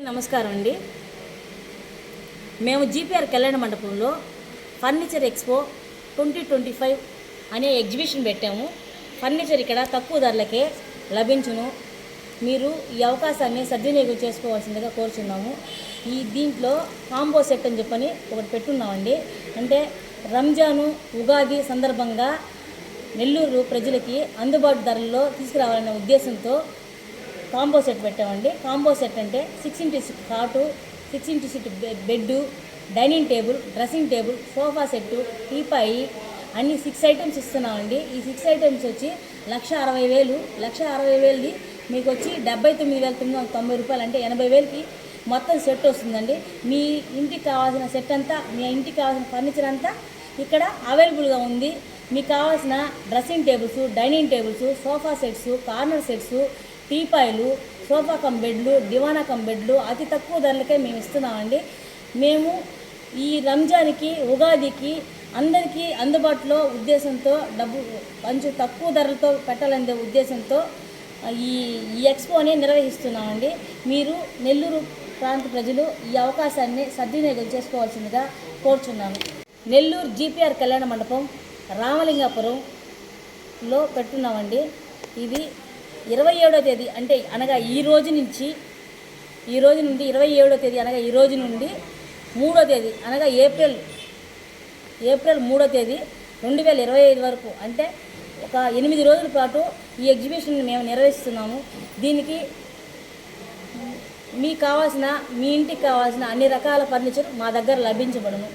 నమస్కారం అండి. మేము జీపీఆర్ కళ్యాణ మండపంలో ఫర్నిచర్ ఎక్స్పో 2025 అనే ఎగ్జిబిషన్ పెట్టాము. ఫర్నిచర్ ఇక్కడ తక్కువ ధరలకే లభించును. మీరు ఈ అవకాశాన్ని సద్వినియోగం చేసుకోవాల్సిందిగా కోరుచున్నాము. దీంట్లో కాంబో సెట్ అని చెప్పని ఒకటి పెట్టున్నామండి. అంటే రంజాను ఉగాది సందర్భంగా నెల్లూరు ప్రజలకి అందుబాటు ధరల్లో తీసుకురావాలనే ఉద్దేశంతో కాంబో సెట్ పెట్టామండి. కాంబో సెట్ అంటే 6x6 కాటు, 6x6 bed, dining table, dressing table, sofa set, teapoy అన్ని 6 ఐటమ్స్ ఇస్తున్నామండి. ఈ 6 ఐటమ్స్ వచ్చి 1,60,000. 1,60,000ది మీకు వచ్చి 79,990 రూపాయలు, అంటే 80,000కి మొత్తం సెట్ వస్తుందండి. మీ ఇంటికి కావాల్సిన సెట్ అంతా, మీ ఇంటికి కావాల్సిన ఫర్నిచర్ అంతా ఇక్కడ అవైలబుల్గా ఉంది. మీకు కావాల్సిన dressing tables, dining tables, sofa sets, corner sets, టీపాయిలు, సోఫా కమ్ బెడ్లు, దివానా కమ్ బెడ్లు అతి తక్కువ ధరలకే మేము ఇస్తున్నామండి. మేము ఈ రంజాన్కి ఉగాదికి అందరికీ అందుబాటులో ఉద్దేశంతో కొంచెం తక్కువ ధరలతో పెట్టాలనే ఉద్దేశంతో ఈ ఎక్స్పోని నిర్వహిస్తున్నామండి. మీరు నెల్లూరు ప్రాంత ప్రజలు ఈ అవకాశాన్ని సద్వినియోగం చేసుకోవాల్సిందిగా కోరుచున్నాను. నెల్లూరు జీపీఆర్ కళ్యాణ మండపం రామలింగాపురంలో పెట్టున్నామండి. ఇది 27వ తేదీ అంటే అనగా ఈ రోజు నుండి 27వ తేదీ అనగా ఈ రోజు నుండి 3వ తేదీ అనగా ఏప్రిల్ 3వ తేదీ 2025 వరకు, అంటే ఒక 8 రోజుల పాటు ఈ ఎగ్జిబిషన్ మేము నిర్వహిస్తున్నాము. దీనికి మీ ఇంటికి కావాల్సిన అన్ని రకాల ఫర్నిచర్ మా దగ్గర లభించబడును.